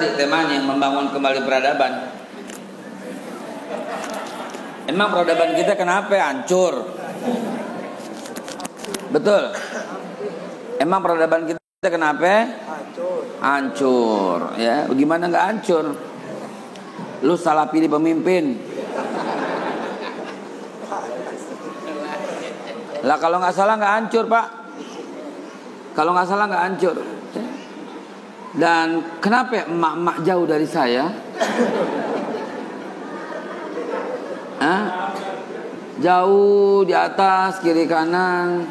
tadi temanya membangun kembali peradaban. Emang peradaban kita kenapa hancur? Betul. Emang peradaban kita kenapa hancur? Ya, bagaimana nggak hancur? Lu salah pilih pemimpin. Lah kalau nggak salah nggak hancur, Pak. Kalau nggak salah nggak hancur. Dan kenapa emak-emak jauh dari saya? Hah? Jauh di atas, kiri kanan.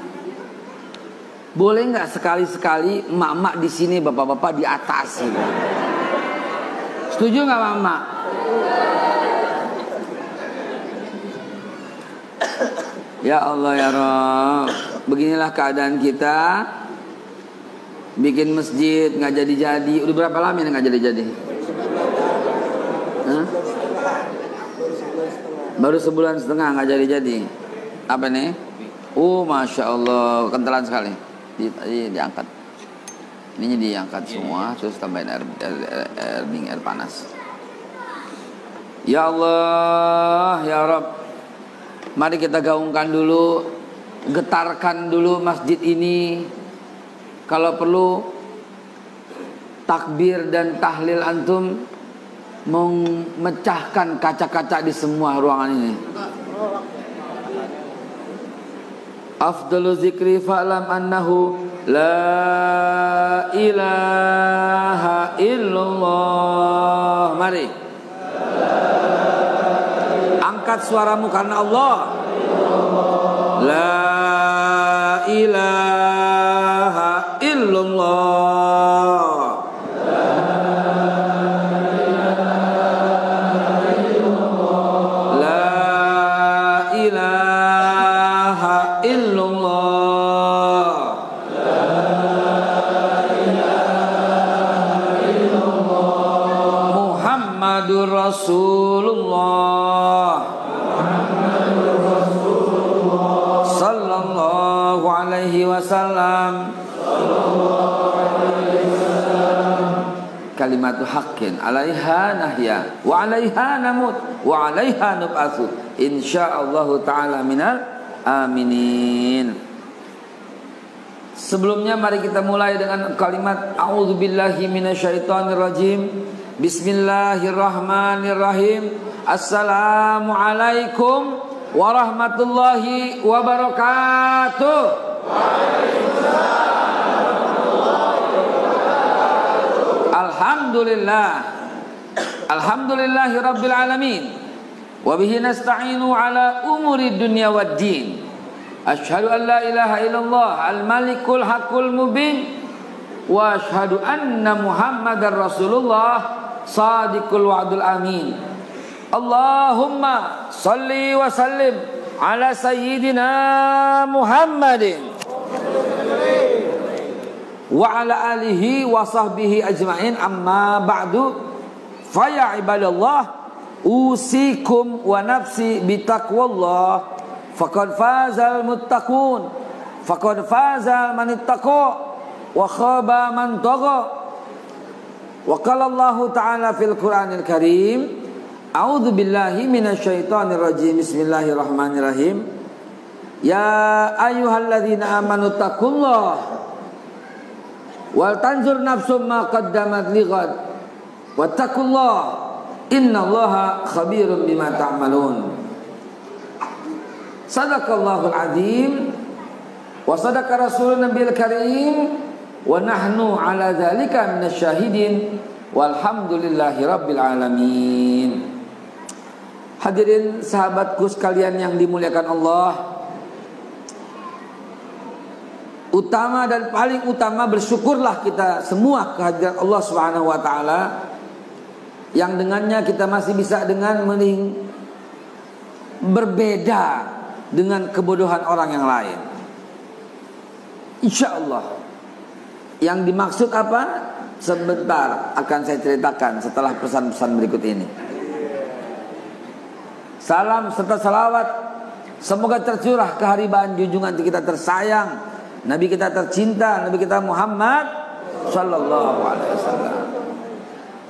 Boleh nggak sekali-sekali emak-emak di sini, bapak-bapak di atas? Gitu. Setuju nggak, emak-emak? Ya Allah ya Rabb, beginilah keadaan kita. Bikin masjid nggak jadi-jadi. Udah berapa lama ini nggak jadi-jadi? Hah? Baru sebulan setengah nggak jadi-jadi. Apa nih? Masya Allah, kentalan sekali. Diangkat. Ini diangkat semua, terus tambahin air panas. Ya Allah, ya Rabb, mari kita gaungkan dulu, getarkan dulu masjid ini. Kalau perlu takbir dan tahlil antum memecahkan kaca-kaca di semua ruangan ini. Afdalu zikri fa'lam annahu la ilaha illallah. Mari angkat suaramu karena Allah. La ilaha illallah. Rasulullah sallallahu alaihi wasallam. Kalimatu haqqin 'alaiha nahya wa 'alaiha namut wa 'alaiha nub'atsu insyaallah taala minal aminin. Sebelumnya mari kita mulai dengan kalimat a'udzubillahi minasyaitonirrajim. Bismillahirrahmanirrahim. Assalamualaikum warahmatullahi wabarakatuh. Alhamdulillah. Alhamdulillahi rabbil alamin. Wa bihi nasta'inu ala umuri dunya waddin. Asyhadu an la ilaha illallah al-malikul haqqul mubin. Wa asyhadu anna Muhammadar Rasulullah Sadiqul wa'dul amin. Allahumma salli wa sallim ala sayyidina Muhammadin wa ala alihi wa sahbihi ajma'in. Amma ba'du. Faya ibadallah, usikum wa nafsi bitaqwallah. Faqad fazal muttaqun. Faqad fazal man ittaqa wa khaba man tagha. Wa qala Allah ta'ala fil Qur'anil Karim, a'udzu billahi minasyaitonir rajim. Bismillahirrahmanirrahim. Ya ayyuhalladzina amanu taqullaha wal tanzur nafsum ma qaddamat lighad wattaqullaha innallaha khabirum bima ta'malun. Sadaqallahul azim wa sadaqa rasulun nabiyil karim. Wa nahnu ala dzalika minasyahidin walhamdulillahi rabbil alamin. Hadirin sahabatku sekalian yang dimuliakan Allah, utama dan paling utama bersyukurlah kita semua kehadirat Allah Subhanahu wa taala yang dengannya kita masih bisa dengan berbeda dengan kebodohan orang yang lain. Insyaallah. Yang dimaksud apa? Sebentar akan saya ceritakan setelah pesan-pesan berikut ini. Salam serta salawat semoga tercurah keharibaan junjungan kita tersayang, Nabi kita tercinta, Nabi kita Muhammad sallallahu alaihi wasallam.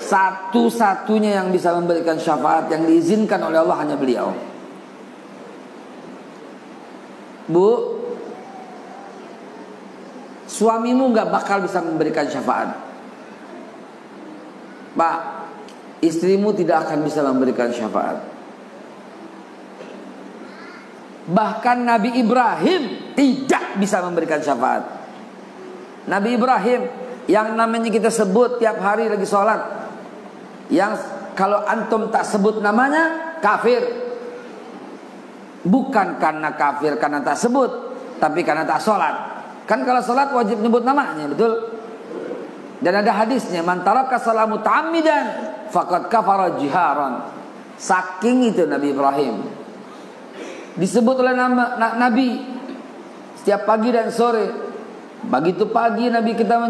Satu-satunya yang bisa memberikan syafaat yang diizinkan oleh Allah hanya beliau. Bu, suamimu gak bakal bisa memberikan syafaat. Pak, istrimu tidak akan bisa memberikan syafaat. Bahkan Nabi Ibrahim tidak bisa memberikan syafaat. Nabi Ibrahim yang namanya kita sebut tiap hari lagi sholat, yang kalau antum tak sebut namanya kafir. Bukan karena kafir karena tak sebut, tapi karena tak sholat. Kan kalau sholat wajib nyebut namanya, betul? Dan ada hadisnya, man taraka salamu ta'ammidan faqad kafara jiharan. Saking itu Nabi Ibrahim disebut oleh nama Nabi setiap pagi dan sore. Begitu pagi Nabi kita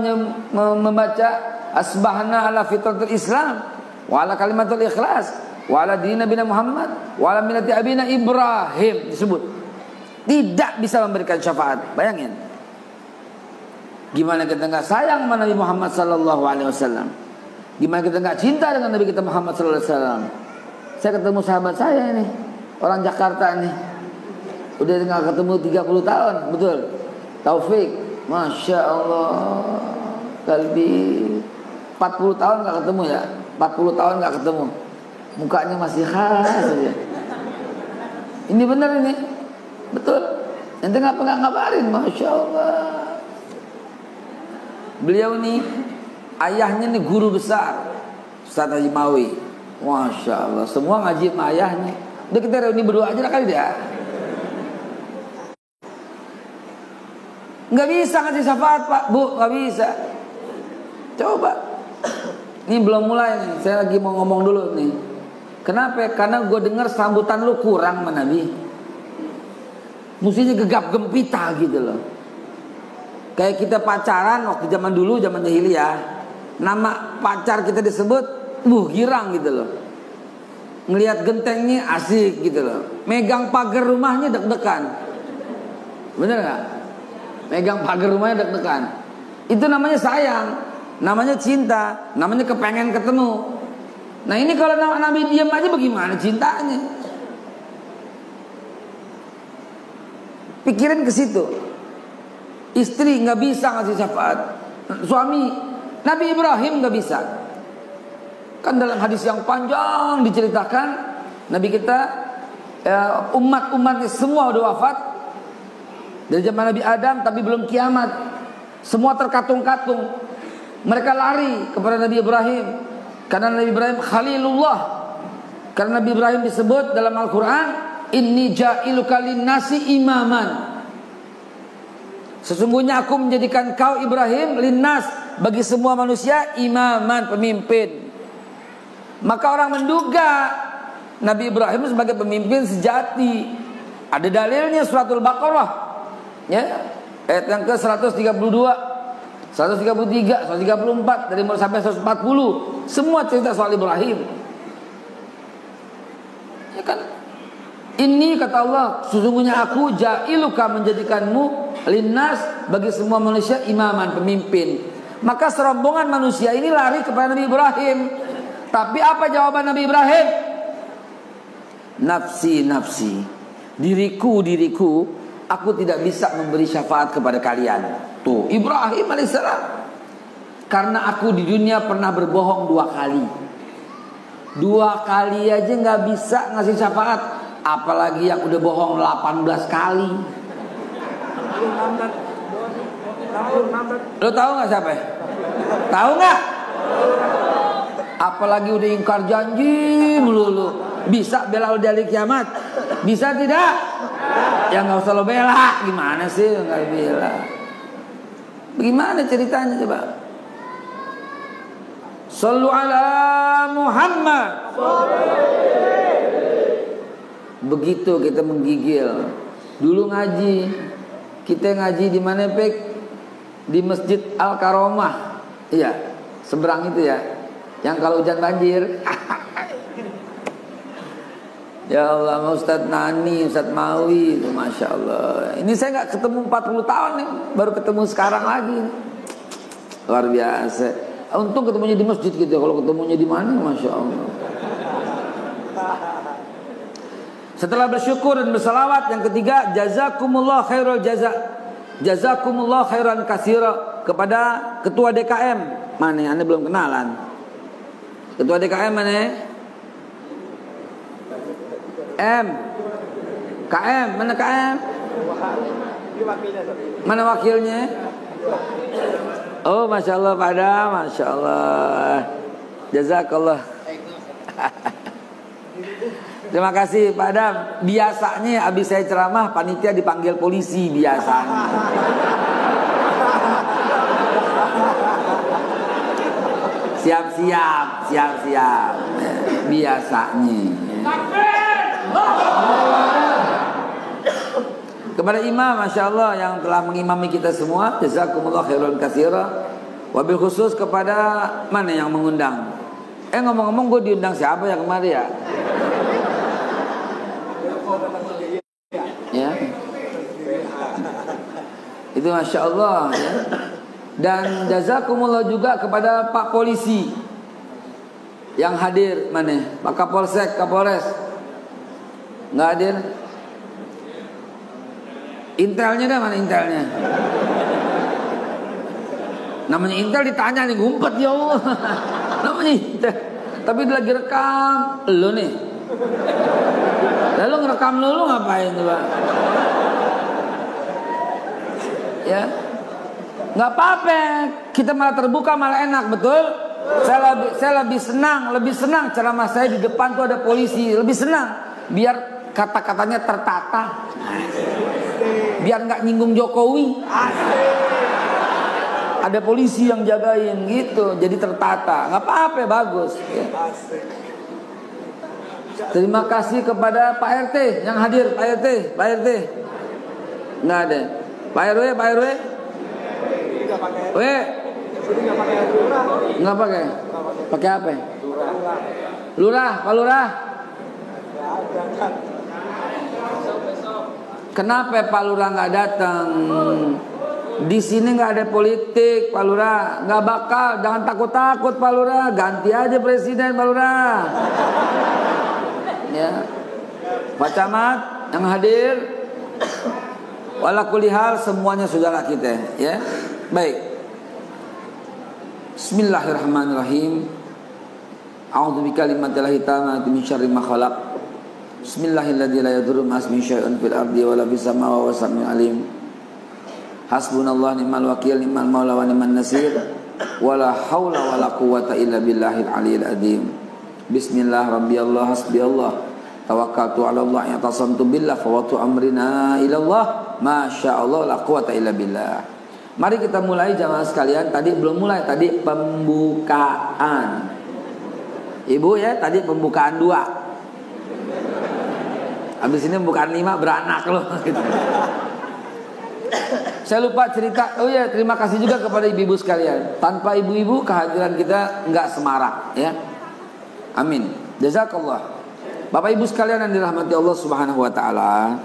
membaca asbahna ala fitratul Islam wa ala kalimatul ikhlas wa ala dini Nabi Muhammad wa ala millati abina Ibrahim, disebut. Tidak bisa memberikan syafaat. Bayangin, gimana kita nggak sayang sama Nabi Muhammad sallallahu alaihi wasallam? Gimana kita nggak cinta dengan Nabi kita Muhammad sallallahu alaihi wasallam? Saya ketemu sahabat saya ini, orang Jakarta nih, udah nggak ketemu 30 tahun, betul? Taufik, masya Allah, kalbi 40 tahun nggak ketemu ya, 40 tahun nggak ketemu, mukanya masih khas aja. Ini benar ini, betul. Ente nggak ngabarin, masya Allah. Beliau nih, ayahnya nih guru besar, Ustaz Haji Mawi, masya Allah. Semua ngaji sama ayahnya. Udah kita reuni berdua aja lah kali dia. Nggak bisa ngasih syafaat Pak, Bu, nggak bisa. Coba. Ini belum mulai nih, saya lagi mau ngomong dulu nih. Kenapa? Karena gue dengar sambutan lu kurang sama Nabi. Mestinya gegap gempita gitu loh. Kayak kita pacaran waktu zaman dulu, zaman jahiliyah, nama pacar kita disebut, girang gitu loh. Ngelihat gentengnya asik gitu loh. Megang pagar rumahnya deg-degan. Bener gak? Megang pagar rumahnya deg-degan. Itu namanya sayang, namanya cinta, namanya kepengen ketemu. Nah ini kalau Nabi diam aja bagaimana cintanya? Pikirin ke situ. Istri nggak bisa ngasih syafaat, suami Nabi Ibrahim nggak bisa. Kan dalam hadis yang panjang diceritakan Nabi kita umat-umatnya semua udah wafat dari zaman Nabi Adam, tapi belum kiamat. Semua terkatung-katung. Mereka lari kepada Nabi Ibrahim karena Nabi Ibrahim Khalilullah. Karena Nabi Ibrahim disebut dalam Al-Quran, inni ja'iluka linnasi imaman. Sesungguhnya aku menjadikan kau Ibrahim linnas, bagi semua manusia, imaman, pemimpin. Maka orang menduga Nabi Ibrahim sebagai pemimpin sejati. Ada dalilnya suratul Baqarah, ya, ayat yang ke 132, 133, 134, dari mulai sampai 140, semua cerita soal Ibrahim. Ya kan? Ini kata Allah, sesungguhnya aku ja'iluka, menjadikanmu linnas, bagi semua manusia, imaman, pemimpin. Maka serombongan manusia ini lari kepada Nabi Ibrahim. Tapi apa jawaban Nabi Ibrahim? Nafsi, nafsi, diriku, diriku, aku tidak bisa memberi syafaat kepada kalian. Tuh Ibrahim alaihissalam. Karena aku di dunia pernah berbohong 2 kali. 2 kali aja gak bisa ngasih syafaat, apalagi yang udah bohong 18 kali. Lo tahu nggak siapa? Tahu nggak? Apalagi udah ingkar janji melulu. Bisa bela di hari kiamat? Bisa tidak? Ya nggak usah lo bela. Gimana sih nggak bela? Bagaimana ceritanya coba? Sallu ala Muhammad. Begitu kita menggigil. Dulu ngaji, kita ngaji di mana Pek? Di Masjid Al Karomah. Iya, seberang itu ya. Yang kalau hujan banjir. Ya Allah, Ustadz Nani, Ustadz Mawi, masya Allah. Ini saya nggak ketemu 40 tahun nih, baru ketemu sekarang lagi. Luar biasa. Untung ketemunya di masjid gitu. Kalau ketemunya di mana, masya Allah. Setelah bersyukur dan bersalawat, yang ketiga, jazakumullah khairul jaza. Jazakumullah khairan katsira, kepada ketua DKM. Mana? Anda belum kenalan. Ketua DKM mana? M. KM, mana KM? Mana wakilnya? Oh, masya Allah, pada, masya Allah. Jazakallah. Terima kasih Pak Adam. Biasanya habis saya ceramah panitia dipanggil polisi biasanya. Siap-siap biasanya. Kepada imam, masya Allah, yang telah mengimami kita semua, jazakumullah khairan katsira. Wabil khusus kepada mana yang mengundang. Ngomong-ngomong, gue diundang siapa ya kemarin ya? Ya, itu masya Allah ya. Dan jazakumullah juga kepada Pak Polisi yang hadir. Mana? Pak Kapolsek, Kapolres nggak hadir. Intelnya dah, mana intelnya? Namanya intel ditanya nih, ngumpet ya Allah. Namanya intel, tapi dia lagi rekam lo nih. Lalu ngerekam lu ngapain tuh Pak? Ya, nggak apa-apa. Kita malah terbuka, malah enak, betul? Saya lebih senang ceramah saya di depan tuh ada polisi, lebih senang. Biar kata-katanya tertata, biar nggak nyinggung Jokowi. Ada polisi yang jagain gitu, jadi tertata. Nggak apa-apa, bagus. Ya. Terima kasih kepada Pak RT yang hadir. Pak RT nggak ada. Pak RW nggak pakai. Pakai apa? Lurah, Pak Lurah. Kenapa Pak Lurah nggak datang? Di sini nggak ada politik, Pak Lurah. Nggak bakal. Jangan takut-takut Pak Lurah. Ganti aja presiden Pak Lurah. Ya, Pak Camat yang hadir, wala kulihal semuanya saudara kita, ya. Baik. Bismillahirrahmanirrahim. A'udzu bikalimatillahit tammati min syarri ma khalaq. Bismillahilladzi la yadurru ma'asmihi syai'un fil ardi wa la fis samaa'i wa huwas samiul alim. Hasbunallahu ni'mal wakil, ni'mal maula wa ni'man nasir. Wala haula wala quwwata illa billahil aliyil azim. Bismillah rabbiyallah hasbiyallah tawakkaltu 'ala Allah yatasamtu billah fawatu amrina ila Allah masyaallah la quwata illa billah. Mari kita mulai jamaah sekalian. Tadi belum mulai, tadi pembukaan. Ibu ya, tadi pembukaan 2. Habis ini pembukaan 5 beranak loh gitu. Saya lupa cerita. Oh ya, terima kasih juga kepada ibu-ibu sekalian. Tanpa ibu-ibu kehadiran kita enggak semarak ya. Amin. Jazakallah. Bapak Ibu sekalian yang dirahmati Allah Subhanahu wa taala.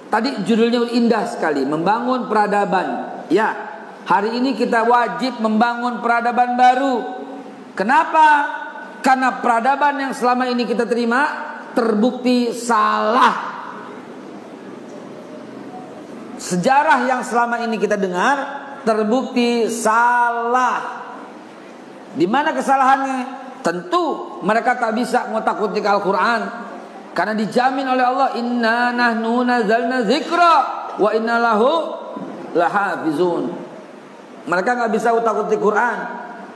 Tadi judulnya indah sekali, membangun peradaban. Ya, hari ini kita wajib membangun peradaban baru. Kenapa? Karena peradaban yang selama ini kita terima terbukti salah. Sejarah yang selama ini kita dengar terbukti salah. Di mana kesalahannya? Tentu mereka tak bisa ngotak-atik Al-Quran, karena dijamin oleh Allah, inna nahnu nazzalna dzikra wa inna lahu lahafizun. Mereka nggak bisa utak-atik Quran.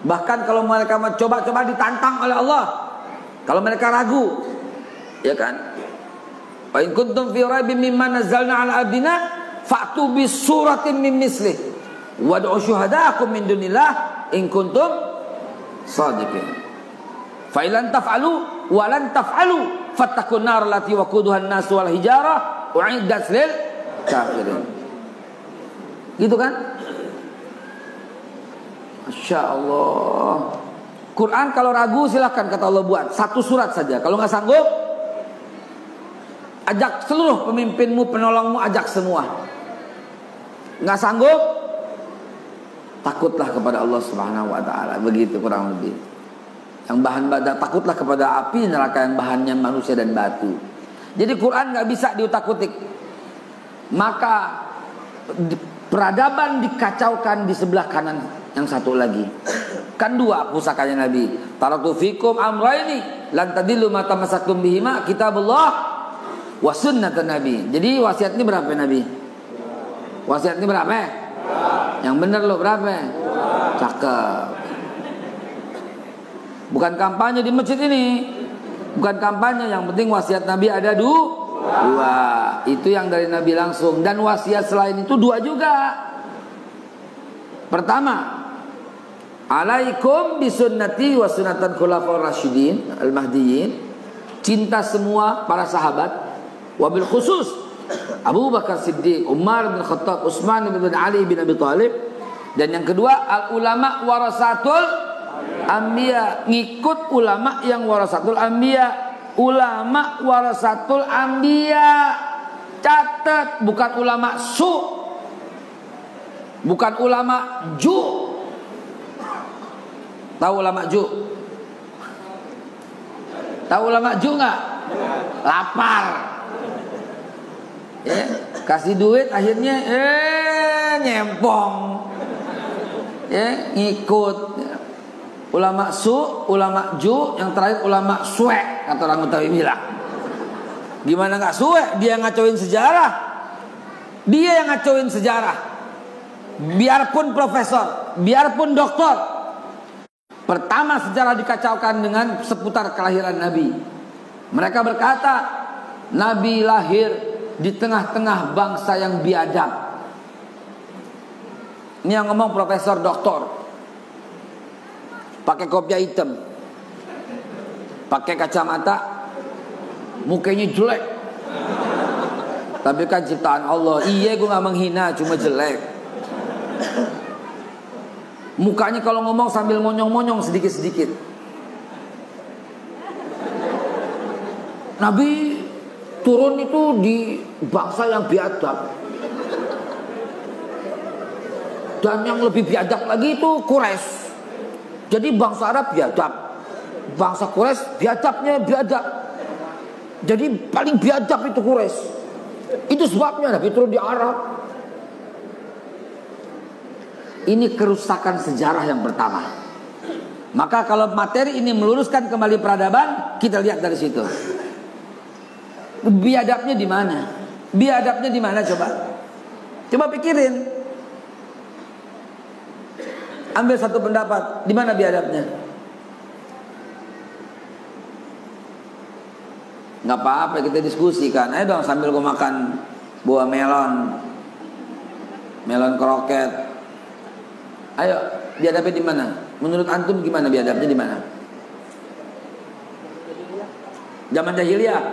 Bahkan kalau mereka coba-coba ditantang oleh Allah, kalau mereka ragu, ya kan? Wa in kuntum fi raibin mimma nazzalna ala abdina fa'tu bis suratin min mislih wad'u syuhadaakum min dunillah in kuntum shadiqin. Fa'ilan taf'alu walan taf'alu fattakun nar allati waquduha an-nas wal hijarah u'iddat lil kafirin. Gitu kan? Masya Allah. Quran kalau ragu silahkan, kata Allah, buat 1 surat saja. Kalau nggak sanggup, ajak seluruh pemimpinmu, penolongmu, ajak semua. Nggak sanggup, takutlah kepada Allah Subhanahu wa taala. Begitu kurang lebih. Yang bahan badan, takutlah kepada api neraka yang bahannya manusia dan batu. Jadi Quran nggak bisa diutak-utik. Maka peradaban dikacaukan di sebelah kanan yang satu lagi. Kan dua pusakanya Nabi. Taraktu fikum amraini lan tadillu ma tamassaktum bihima kitabullah wa sunnatan Nabi. Jadi wasiat ini berapa Nabi? Wasiat ini berapa? Yang benar lo berapa? Cakep. Bukan kampanye di masjid ini. Bukan kampanye, yang penting wasiat Nabi ada dua. Itu yang dari Nabi langsung. Dan wasiat selain itu dua juga. Pertama, alaikum bisunnati wa sunnatan khulafaur rasyidin al-mahdiyyin. Cinta semua para sahabat, wabil khusus Abu Bakar Siddiq, Umar bin Khattab, Utsman bin Ali bin Abi Thalib. Dan yang kedua, al ulama warasatul anbiya, ngikut ulama yang warasatul anbiya. Ulama warasatul anbiya. Catat, bukan ulama su, bukan ulama ju. Tahu ulama ju? Tahu ulama ju nggak? Lapar. Ya, kasih duit akhirnya nyempong. Ya, ngikut. Ulama su, ulama ju, yang terakhir ulama suek, kata orang Betawi bilang. Gimana nggak suek? Dia ngacauin sejarah. Dia yang ngacauin sejarah. Biarpun profesor, biarpun doktor. Pertama sejarah dikacaukan dengan seputar kelahiran Nabi. Mereka berkata, Nabi lahir di tengah-tengah bangsa yang biadab. Ini yang ngomong profesor doktor. Pakai kopiah hitam, pakai kacamata, mukanya jelek. Tapi kan ciptaan Allah. Iya, gue gak menghina, cuma jelek. Mukanya kalau ngomong sambil monyong-monyong sedikit-sedikit. Nabi turun itu di bangsa yang biadab. Dan yang lebih biadab lagi itu Quraisy. Jadi bangsa Arab biadab, bangsa Quraisy biadabnya biadab. Jadi paling biadab itu Quraisy. Itu sebabnya Nabi turun di Arab. Ini kerusakan sejarah yang pertama. Maka kalau materi ini meluruskan kembali peradaban, kita lihat dari situ. Biadabnya di mana? Biadabnya di mana coba? Coba pikirin. Ambil satu pendapat, di mana biadabnya? Nggak apa-apa, kita diskusikan. Ayo dong sambil gue makan buah melon, melon kroket. Ayo, biadabnya di mana? Menurut antum gimana biadabnya di mana? Zaman jahiliyah.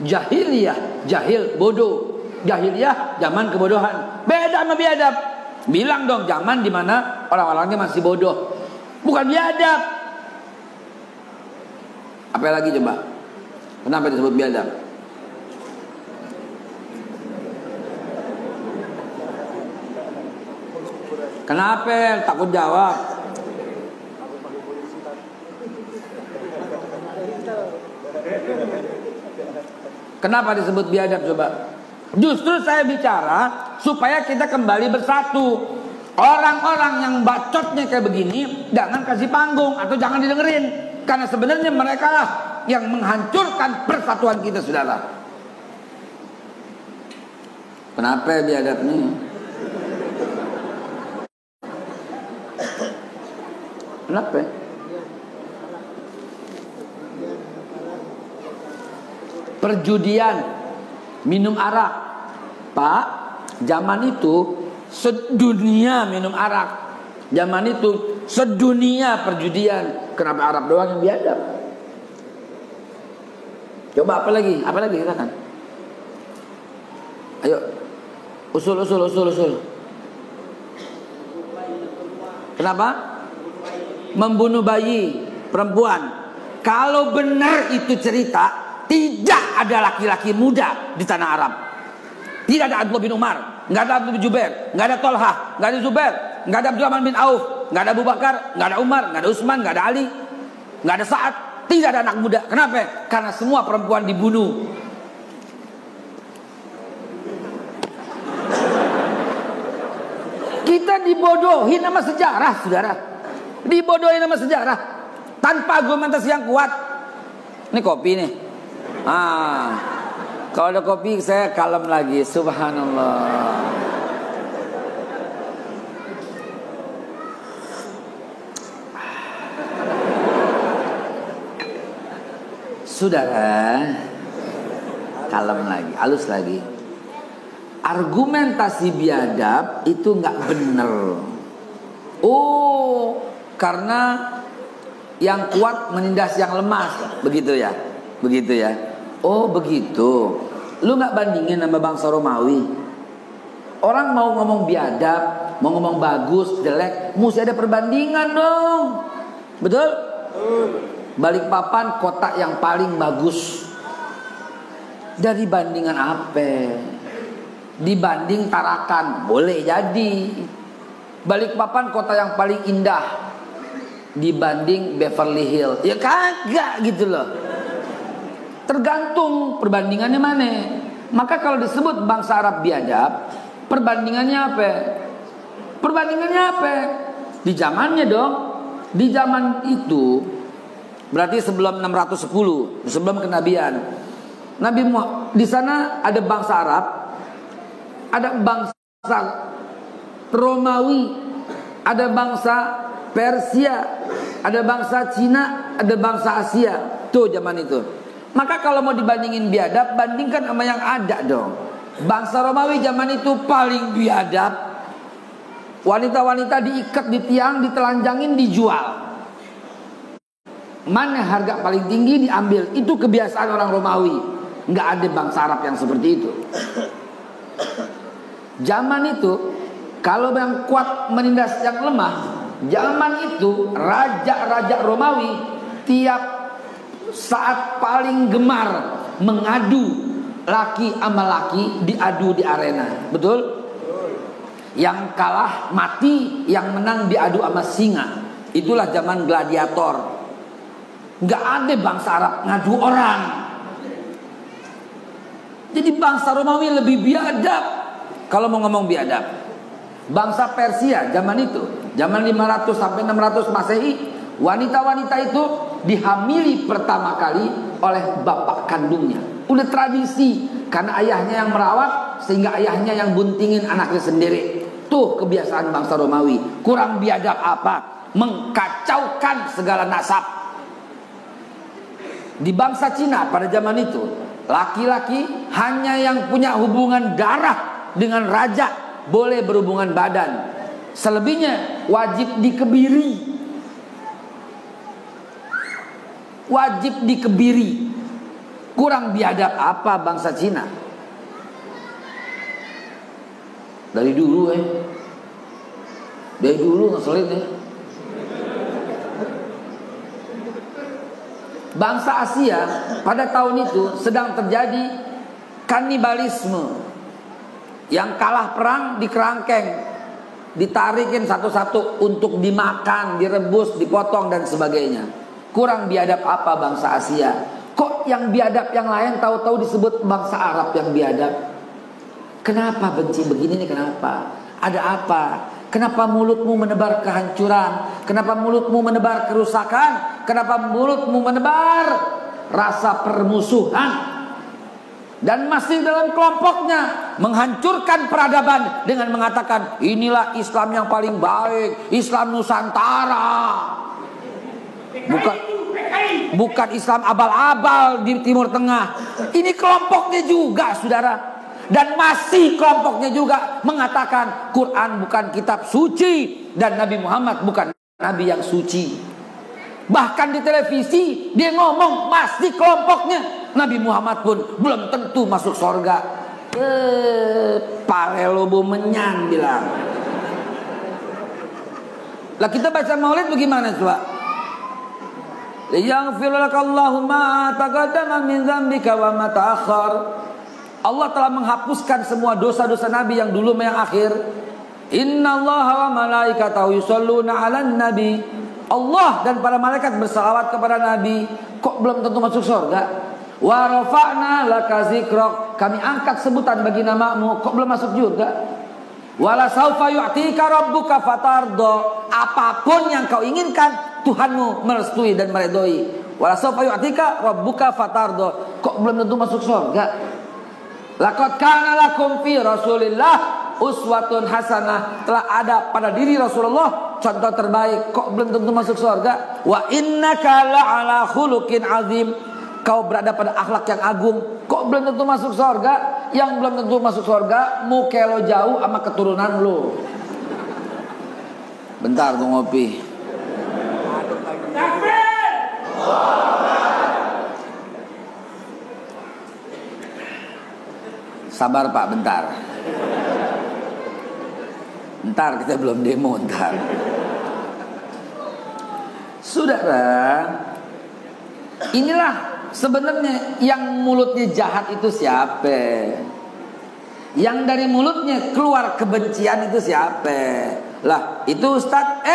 Jahiliyah, jahil, bodoh. Jahiliyah, zaman kebodohan. Beda sama biadab. Bilang dong zaman di mana orang-orangnya masih bodoh. Bukan biadab. Apa lagi coba? Kenapa disebut biadab? Kenapa? Takut jawab. Kenapa disebut biadab coba? Justru saya bicara supaya kita kembali bersatu. Orang-orang yang bacotnya kayak begini jangan kasih panggung atau jangan didengerin. Karena sebenarnya mereka lah yang menghancurkan persatuan kita, saudara. Kenapa biadabnya? Kenapa? Perjudian, minum arak. Pak, zaman itu sedunia minum arak. Zaman itu sedunia perjudian. Kenapa Arab doang yang biadab? Coba apa lagi? Apa lagi katakan? Ayo. Usul. Kenapa? Membunuh bayi perempuan. Kalau benar itu cerita, tidak ada laki-laki muda di tanah Arab. Tidak ada Abdullah bin Umar, nggak ada Abdullah bin Jubair, nggak ada Tolhah, nggak ada Zubair. nggak ada Abdurrahman bin Auf, nggak ada Abu Bakar, nggak ada Umar, nggak ada Utsman, nggak ada Ali, nggak ada Sa'ad, tidak ada anak muda. Kenapa? Karena semua perempuan dibunuh. Kita dibodohi nama sejarah, saudara. Dibodohi nama sejarah tanpa argumentasi yang kuat. Ini kopi nih. Kalau ada kopi saya kalem lagi. Subhanallah. Saudara, kalem lagi, halus lagi. Argumentasi biadab itu nggak bener. Karena yang kuat menindas yang lemah, begitu ya, begitu ya. Begitu. Lu nggak bandingin sama bangsa Romawi. Orang mau ngomong biadab, mau ngomong bagus, jelek, mesti ada perbandingan dong. Betul? Balikpapan kota yang paling bagus. Dari bandingan apa? Dibanding Tarakan, boleh jadi. Balikpapan kota yang paling indah dibanding Beverly Hills, ya kagak gitu loh. Tergantung perbandingannya mana. Maka kalau disebut bangsa Arab biadab, perbandingannya apa? Perbandingannya apa? Di zamannya dong. Di zaman itu berarti sebelum 610, sebelum kenabian. Nabi Muhammad di sana ada bangsa Arab, ada bangsa Romawi, ada bangsa Persia, ada bangsa Cina, ada bangsa Asia. Tuh zaman itu. Maka kalau mau dibandingin biadab, bandingkan sama yang ada dong. Bangsa Romawi zaman itu paling biadab. Wanita-wanita diikat di tiang, ditelanjangin, dijual. Mana harga paling tinggi diambil. Itu kebiasaan orang Romawi. Nggak ada bangsa Arab yang seperti itu. Zaman itu, kalau yang kuat menindas yang lemah, zaman itu raja-raja Romawi tiap saat paling gemar mengadu laki sama laki, diadu di arena. Betul? Yang kalah mati, yang menang diadu sama singa. Itulah zaman gladiator. Nggak ada bangsa Arab ngadu orang. Jadi bangsa Romawi lebih biadab. Kalau mau ngomong biadab, bangsa Persia zaman itu, zaman 500 sampai 600 Masehi, wanita-wanita itu dihamili pertama kali oleh bapak kandungnya. Udah tradisi, karena ayahnya yang merawat, sehingga ayahnya yang buntingin anaknya sendiri. Tuh kebiasaan bangsa Romawi. Kurang biadab apa? Mengkacaukan segala nasab. Di bangsa Cina pada zaman itu, laki-laki hanya yang punya hubungan darah dengan raja boleh berhubungan badan. Selebihnya wajib dikebiri. Wajib dikebiri. Kurang biadab apa bangsa Cina? Dari dulu Dari dulu ngeselin Bangsa Asia pada tahun itu sedang terjadi kanibalisme. Yang kalah perang dikerangkeng, ditarikin satu-satu untuk dimakan, direbus, dipotong dan sebagainya. Kurang biadab apa bangsa Asia? Kok yang biadab yang lain tahu-tahu disebut bangsa Arab yang biadab? Kenapa benci begini nih? Kenapa? Ada apa? Kenapa mulutmu menebar kehancuran? Kenapa mulutmu menebar kerusakan? Kenapa mulutmu menebar rasa permusuhan? Dan masih dalam kelompoknya menghancurkan peradaban dengan mengatakan inilah Islam yang paling baik, Islam Nusantara. Bukan Islam abal-abal di Timur Tengah. Ini kelompoknya juga, saudara. Dan masih kelompoknya juga mengatakan Quran bukan kitab suci dan Nabi Muhammad bukan Nabi yang suci. Bahkan di televisi dia ngomong masih kelompoknya Nabi Muhammad pun belum tentu masuk surga. Parelobo menyan bilang. Lah kita baca maulid bagaimana coba? Yaghfirlakallahu ma taqaddama min dzambika wa ma ta'akhkhar. Allah telah menghapuskan semua dosa-dosa Nabi yang dulu yang akhir. Innallaha wa malaikatahu yusholluna 'alan nabi. Allah dan para malaikat bersalawat kepada Nabi. Kok belum tentu masuk surga? Wa rafa'na laka dzikrak. Kami angkat sebutan bagi namamu. Kok belum masuk juga? Wala saufa yu'tika rabbuka fatarda. Apapun yang kau inginkan, Tuhanmu merestui dan meridhoi. Wala saufa yu'tika rabbuka fatarda. Kok belum tentu masuk surga? Laqad kana lakum fi Rasulillah uswatun hasanah. Telah ada pada diri Rasulullah contoh terbaik. Kok belum tentu masuk surga? Wa innaka la'ala khuluqin azim. Kau berada pada akhlak yang agung. Kok belum tentu masuk surga? Yang belum tentu masuk surga, muka lo jauh sama keturunan lo. Bentar tuh ngopi. Sabar Pak, bentar. Bentar, kita belum demo, bentar. Saudara, inilah sebenarnya yang mulutnya jahat itu siapa? Yang dari mulutnya keluar kebencian itu siapa? Lah, itu Ustaz,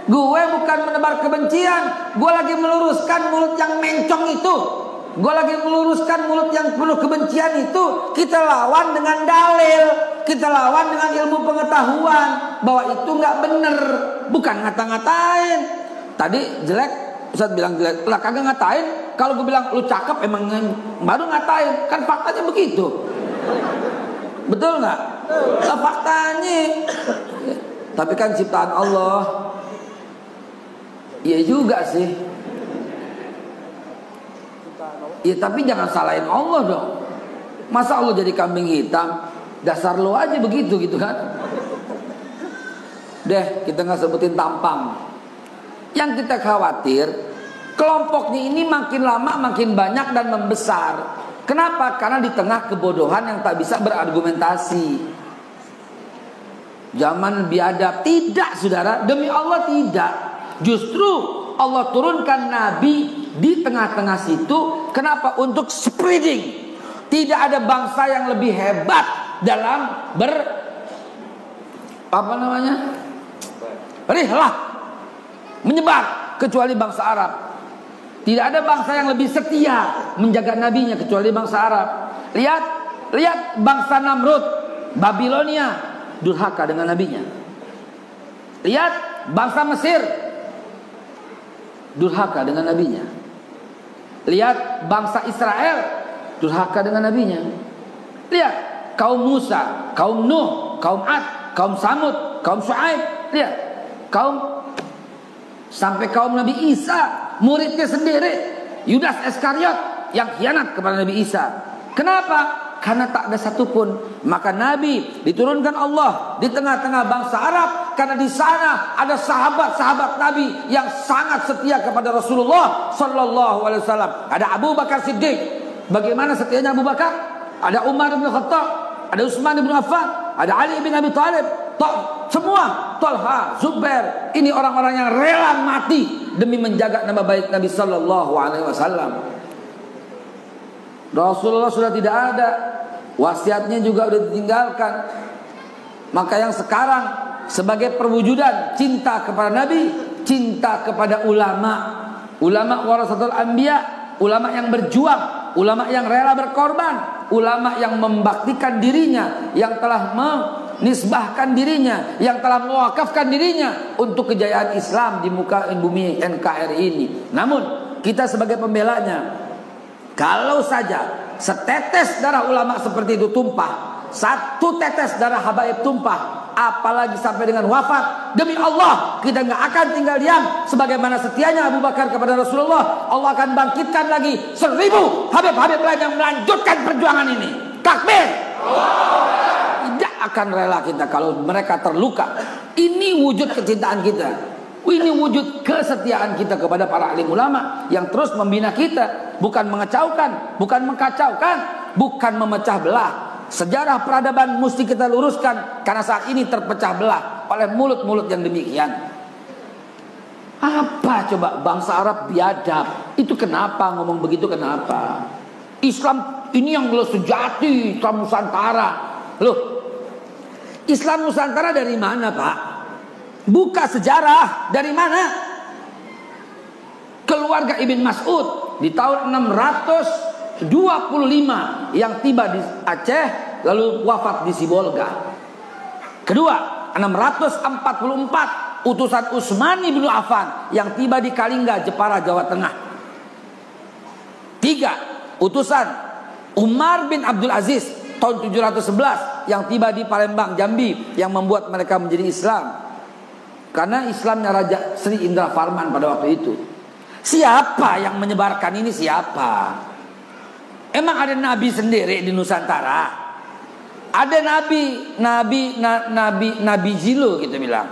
gue bukan menebar kebencian. Gue lagi meluruskan mulut yang mencong itu. Gue lagi meluruskan mulut yang penuh kebencian itu. Kita lawan dengan dalil. Kita lawan dengan ilmu pengetahuan bahwa itu nggak bener. Bukan ngata-ngatain. Tadi jelek, Ustaz bilang jelek. Lah kagak ngatain. Kalau gue bilang lu cakep emang baru ngatain. Kan faktanya begitu. Betul nggak? Lah faktanya. Tapi kan ciptaan Allah. Iya juga sih. Ya tapi jangan salahin Allah dong. Masa Allah jadi kambing hitam? Dasar lo aja begitu gitu kan. Deh, kita nggak sebutin tampang. Yang kita khawatir, kelompoknya ini makin lama makin banyak dan membesar. Kenapa? Karena di tengah kebodohan yang tak bisa berargumentasi. Zaman biadab. Tidak saudara, demi Allah tidak. Justru Allah turunkan Nabi di tengah-tengah situ. Kenapa? Untuk spreading. Tidak ada bangsa yang lebih hebat dalam rihlah, menyebar kecuali bangsa Arab. Tidak ada bangsa yang lebih setia menjaga nabinya kecuali bangsa Arab. Lihat bangsa Namrud, Babilonia, durhaka dengan nabinya. Lihat bangsa Mesir, durhaka dengan nabinya. Lihat bangsa Israel, durhaka dengan nabinya. Lihat kaum Musa, kaum Nuh, kaum Ad, kaum Samud, kaum Shu'aib. Lihat kaum sampai kaum Nabi Isa, muridnya sendiri, Yudas Iskariot yang khianat kepada Nabi Isa. Kenapa? Karena tak ada satupun. Maka Nabi diturunkan Allah di tengah-tengah bangsa Arab. Karena di sana ada sahabat-sahabat Nabi yang sangat setia kepada Rasulullah Sallallahu Alaihi Wasallam. Ada Abu Bakar Siddiq. Bagaimana setianya Abu Bakar? Ada Umar bin Khattab, ada Utsman bin Affan, ada Ali bin Abi Thalib. Semua Talha, Zubair. Ini orang-orang yang rela mati demi menjaga nama baik Nabi Sallallahu Alaihi Wasallam. Rasulullah sudah tidak ada, wasiatnya juga sudah ditinggalkan. Maka yang sekarang sebagai perwujudan cinta kepada Nabi, cinta kepada ulama. Ulama warasatul anbiya, ulama yang berjuang, ulama yang rela berkorban, ulama yang membaktikan dirinya, yang telah menisbahkan dirinya, yang telah mewakafkan dirinya untuk kejayaan Islam di muka bumi NKRI ini. Namun kita sebagai pembelanya, kalau saja setetes darah ulama seperti itu tumpah, satu tetes darah habaib tumpah, apalagi sampai dengan wafat, demi Allah kita nggak akan tinggal diam. Sebagaimana setianya Abu Bakar kepada Rasulullah, Allah akan bangkitkan lagi 1000 habib-habib lain yang melanjutkan perjuangan ini. Takbir! Tidak akan rela kita kalau mereka terluka. Ini wujud kecintaan kita. Ini wujud kesetiaan kita kepada para alim ulama yang terus membina kita, bukan mengecaukan, bukan mengkacaukan, bukan memecah belah. Sejarah peradaban mesti kita luruskan karena saat ini terpecah belah oleh mulut-mulut yang demikian. Apa coba bangsa Arab biadab? Itu kenapa ngomong begitu? Kenapa? Islam ini yang sejati, Islam Nusantara. Loh, Islam Nusantara dari mana, Pak? Buka sejarah dari mana? Keluarga Ibn Mas'ud di tahun 625 yang tiba di Aceh lalu wafat di Sibolga. Kedua, 644 utusan Utsman bin Affan yang tiba di Kalingga, Jepara, Jawa Tengah. 3, utusan Umar bin Abdul Aziz tahun 711 yang tiba di Palembang, Jambi, yang membuat mereka menjadi Islam. Karena Islamnya Raja Sri Indra Farman pada waktu itu. Siapa yang menyebarkan ini, siapa? Emang ada nabi sendiri di Nusantara? Ada nabi Zilo kita bilang.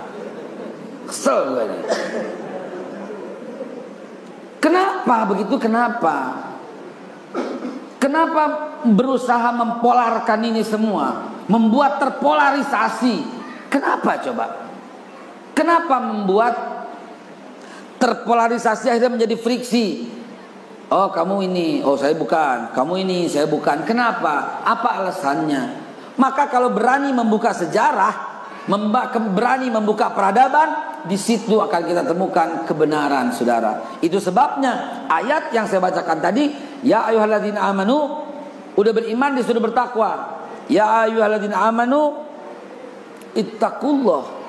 Kesel gue ini. Kenapa begitu? Kenapa berusaha mempolarkan ini semua, membuat terpolarisasi? Kenapa coba? Kenapa membuat terpolarisasi akhirnya menjadi friksi? Oh kamu ini, oh saya bukan. Kamu ini, saya bukan. Kenapa? Apa alasannya? Maka kalau berani membuka sejarah, berani membuka peradaban, di situ akan kita temukan kebenaran, saudara. Itu sebabnya ayat yang saya bacakan tadi, ya ayyuhalladzina amanu, udah beriman disuruh bertakwa. Ya ayyuhalladzina amanu ittaqullah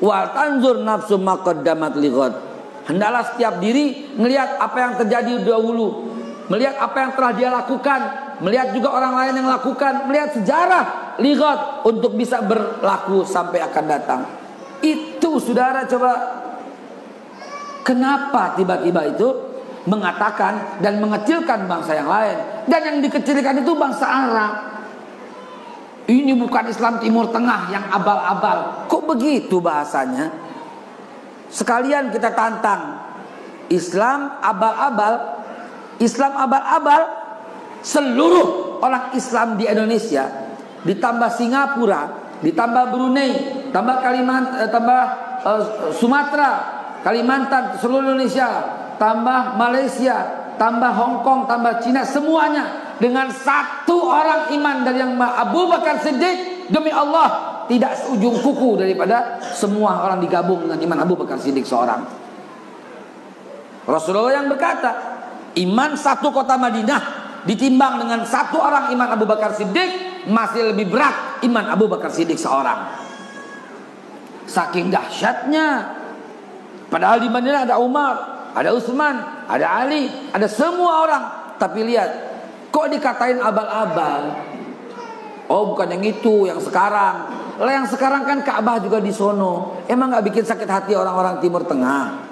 wa tanzur nafsum ma qaddamat lighad. Hendaklah setiap diri melihat apa yang terjadi dahulu, melihat apa yang telah dia lakukan, melihat juga orang lain yang lakukan, melihat sejarah lighad untuk bisa berlaku sampai akan datang. Itu saudara, coba kenapa tiba-tiba itu mengatakan dan mengecilkan bangsa yang lain, dan yang dikecilkan itu bangsa Arab. Ini bukan Islam Timur Tengah yang abal-abal. Kok begitu bahasanya? Sekalian kita tantang Islam abal-abal. Islam abal-abal, seluruh orang Islam di Indonesia, ditambah Singapura, ditambah Brunei, tambah Sumatera, Kalimantan, seluruh Indonesia, tambah Malaysia, tambah Hong Kong, tambah Cina, semuanya dengan satu orang iman dari yang Abu Bakar Siddiq. Demi Allah, tidak seujung kuku daripada semua orang digabung dengan iman Abu Bakar Siddiq seorang. Rasulullah yang berkata, iman satu kota Madinah ditimbang dengan satu orang iman Abu Bakar Siddiq, masih lebih berat iman Abu Bakar Siddiq seorang. Saking dahsyatnya. Padahal di Madinah ada Umar, ada Utsman, ada Ali, ada semua orang. Tapi lihat, kok dikatain abal-abal? Oh bukan yang itu, yang sekarang. Lah yang sekarang kan Ka'bah juga di sono. Emang gak bikin sakit hati orang-orang Timur Tengah?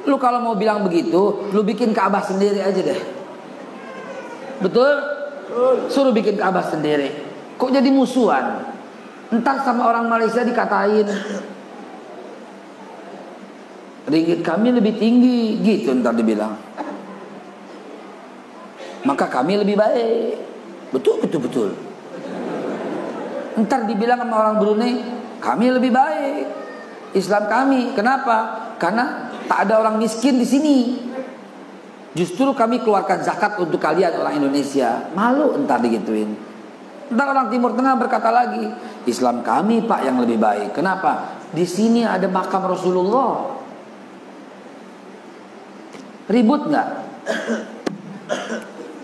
Lu kalau mau bilang begitu, lu bikin Ka'bah sendiri aja deh. Betul? Suruh bikin Ka'bah sendiri. Kok jadi musuhan? Entar sama orang Malaysia dikatain ringgit kami lebih tinggi, gitu entar dibilang. Maka kami lebih baik. Betul. Entar dibilang sama orang Brunei, kami lebih baik Islam kami. Kenapa? Karena tak ada orang miskin di sini. Justru kami keluarkan zakat untuk kalian orang Indonesia. Malu entar digituin. Entar orang Timur Tengah berkata lagi, Islam kami Pak yang lebih baik. Kenapa? Di sini ada makam Rasulullah. Ribut nggak?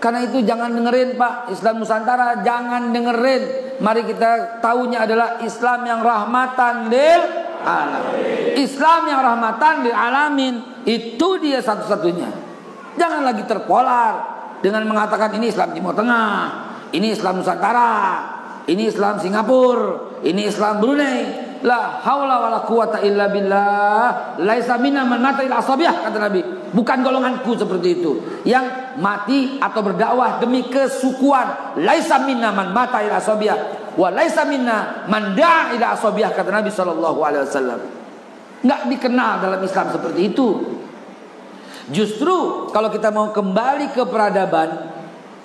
Karena itu jangan dengerin Pak, Islam Nusantara jangan dengerin. Mari kita tahunya adalah Islam yang rahmatan lil alamin. Islam yang rahmatan lil alamin, itu dia satu-satunya. Jangan lagi terpolar dengan mengatakan ini Islam Timur Tengah, ini Islam Nusantara, ini Islam Singapura, ini Islam Brunei. La haula wala quwata illa billah. Laisa minna man mata ila asabiyah, kata Nabi. Bukan golonganku seperti itu yang mati atau berdakwah demi kesukuan. Laisa minna man mata ila asabiyah wa laisa minna man da'a ila asabiyah, kata Nabi SAW. Enggak dikenal dalam Islam seperti itu. Justru kalau kita mau kembali ke peradaban,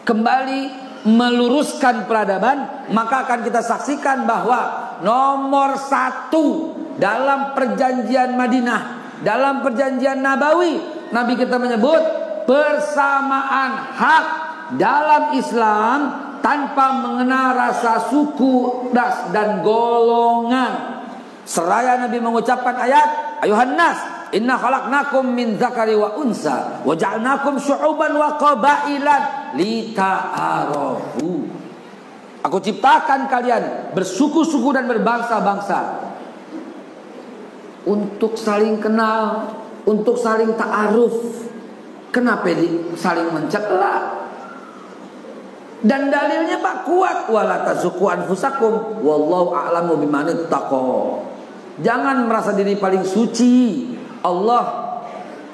kembali meluruskan peradaban, maka akan kita saksikan bahwa nomor satu dalam perjanjian Madinah, dalam perjanjian Nabawi, Nabi kita menyebut persamaan hak dalam Islam tanpa mengenal rasa suku, ras dan golongan. Seraya Nabi mengucapkan ayat, ayuhan nas, inna khalaqnakum min dzakari wa unsa wa ja'alnakum syu'uban wa qabailan lita'arafu. Aku ciptakan kalian bersuku-suku dan berbangsa-bangsa untuk saling kenal, untuk saling ta'aruf. Kenapa saling mencela? Dan dalilnya Pak kuat, wala tazukku anfusakum wallahu a'lamu bimanittaqo. Jangan merasa diri paling suci. Allah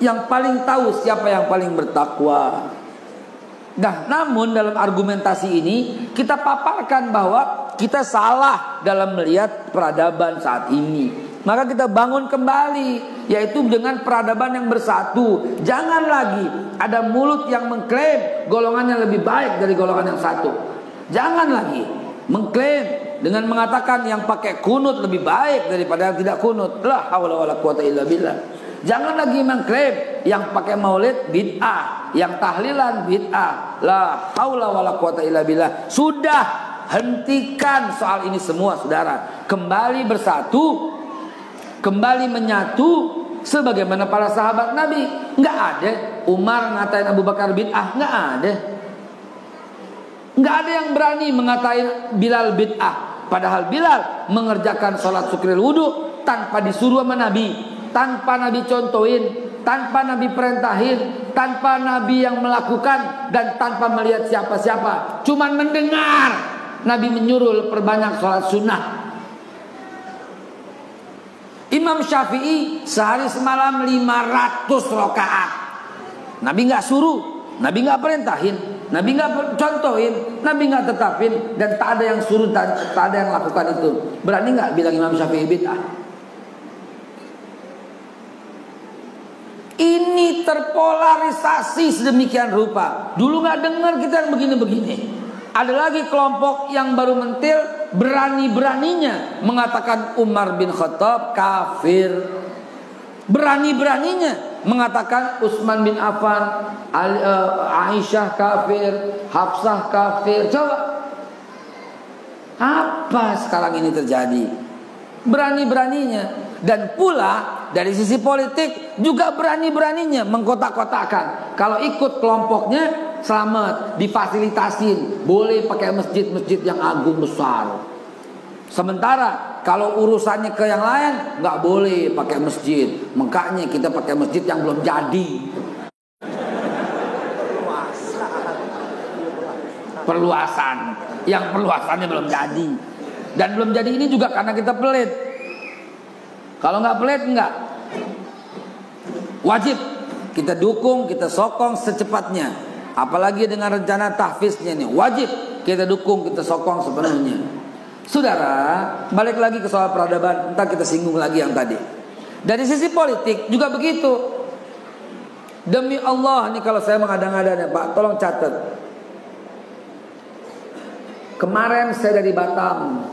yang paling tahu siapa yang paling bertakwa. Nah, namun dalam argumentasi ini kita paparkan bahwa kita salah dalam melihat peradaban saat ini. Maka kita bangun kembali, yaitu dengan peradaban yang bersatu. Jangan lagi ada mulut yang mengklaim golongannya lebih baik dari golongan yang satu. Jangan lagi mengklaim dengan mengatakan yang pakai kunut lebih baik daripada yang tidak kunut. La haula wala quwata illa billah. Jangan lagi mengklaim yang pakai maulid bid'ah, yang tahlilan bid'ah. La haula wala quwata illa billah. Sudah, hentikan soal ini semua, saudara. Kembali bersatu, kembali menyatu sebagaimana para sahabat Nabi. Nggak ada Umar ngatain Abu Bakar bid'ah, nggak ada. Nggak ada yang berani mengatain Bilal bid'ah. Padahal Bilal mengerjakan sholat syukril wudu tanpa disuruh sama Nabi, tanpa Nabi contohin, tanpa Nabi perintahin, tanpa Nabi yang melakukan, dan tanpa melihat siapa-siapa. Cuman mendengar Nabi menyuruh perbanyak sholat sunnah. Imam Syafi'i sehari semalam 500 rakaat. Nabi nggak suruh, Nabi nggak perintahin, Nabi nggak contohin, Nabi nggak tetapin, dan tak ada yang suruh, tak ada yang lakukan itu. Berani nggak bilang Imam Syafi'i bid'ah? Ini terpolarisasi sedemikian rupa. Dulu nggak dengar kita yang begini-begini. Ada lagi kelompok yang baru mentil, berani-beraninya mengatakan Umar bin Khattab kafir. Berani-beraninya mengatakan Utsman bin Affan, Aisyah kafir, Hafsah kafir. Coba, apa sekarang ini terjadi? Berani-beraninya. Dan pula dari sisi politik juga berani-beraninya mengkotak-kotakan. Kalau ikut kelompoknya selamat, difasilitasin, boleh pakai masjid-masjid yang agung besar. Sementara kalau urusannya ke yang lain nggak boleh pakai masjid. Makanya kita pakai masjid yang belum jadi. Perluasan, yang perluasannya belum jadi. Dan belum jadi ini juga karena kita pelit. Kalau nggak pelit nggak. Wajib kita dukung, kita sokong secepatnya. Apalagi dengan rencana tahfiznya nih, wajib kita dukung, kita sokong sepenuhnya. Saudara, balik lagi ke soal peradaban. Ntar kita singgung lagi yang tadi. Dari sisi politik juga begitu. Demi Allah, nih kalau saya mengada-ngada nih Pak, tolong catat. Kemarin saya dari Batam.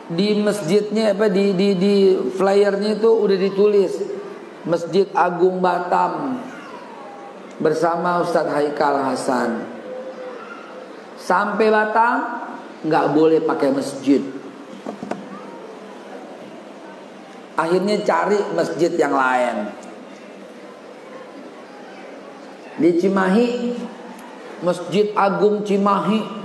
Di masjidnya di flyernya itu udah ditulis Masjid Agung Batam bersama Ustadz Haikal Hasan. Sampai Batam nggak boleh pakai masjid. Akhirnya cari masjid yang lain. Di Cimahi, Masjid Agung Cimahi.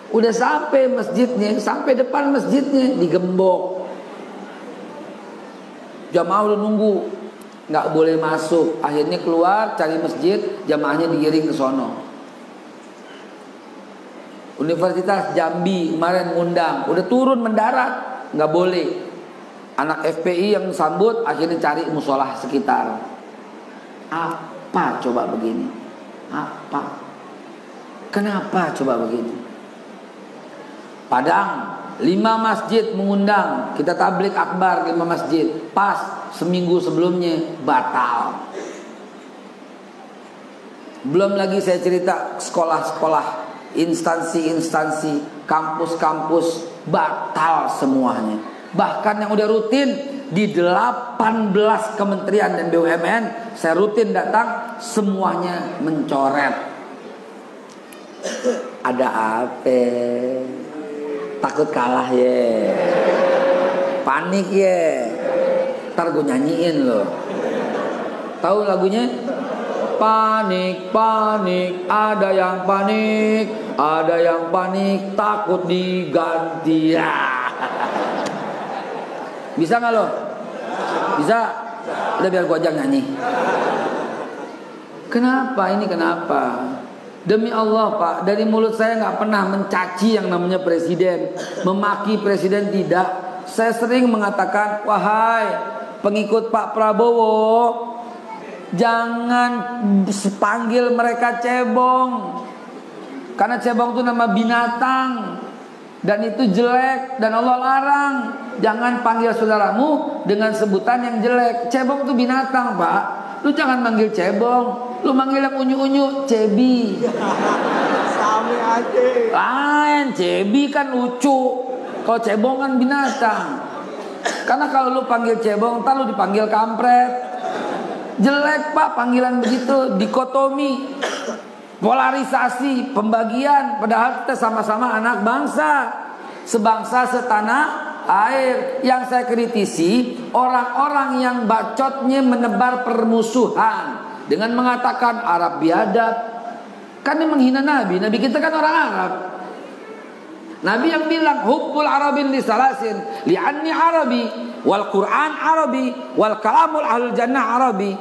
Udah sampai masjidnya, sampai depan masjidnya digembok. Jamaah udah nunggu, nggak boleh masuk. Akhirnya keluar cari masjid, jamaahnya digiring ke sono. Universitas Jambi kemarin ngundang, udah turun mendarat, nggak boleh. Anak FPI yang sambut akhirnya cari musolah sekitar. Apa coba begini? Apa? Kenapa coba begini? Padang 5 masjid mengundang, kita tablik akbar 5 masjid, pas seminggu sebelumnya batal. Belum lagi saya cerita sekolah-sekolah, instansi-instansi, kampus-kampus batal semuanya. Bahkan yang udah rutin di 18 kementerian dan BUMN, saya rutin datang, semuanya mencoret. Ada apa? Takut kalah ya. Panik ya. Ntar gue nyanyiin loh. Tahu lagunya? Panik, panik, ada yang panik, ada yang panik, takut diganti. Ya. Bisa nggak lo? Bisa? Udah biar gue ajak nyanyi. Kenapa ini kenapa? Demi Allah Pak, dari mulut saya nggak pernah mencaci yang namanya presiden, memaki presiden tidak. Saya sering mengatakan, wahai pengikut Pak Prabowo, jangan panggil mereka cebong, karena cebong itu nama binatang dan itu jelek dan Allah larang. Jangan panggil saudaramu dengan sebutan yang jelek. Cebong itu binatang Pak. Lu jangan manggil cebong, lu manggil yang unyu-unyu cebi. Sami aja. Lain, cebi kan lucu. Kalau cebong kan binatang. Karena kalau lu panggil cebong, ntar lu dipanggil kampret. Jelek Pak panggilan begitu, dikotomi, polarisasi, pembagian. Padahal kita sama-sama anak bangsa, sebangsa setanah air. Yang saya kritisi orang-orang yang bacotnya menebar permusuhan dengan mengatakan Arab biadab. Kan ini menghina Nabi. Nabi kita kan orang Arab. Nabi yang bilang hubbul arabin li salasin li'anni arabi wal Quran arabi wal kalamul ahlul jannah arabi.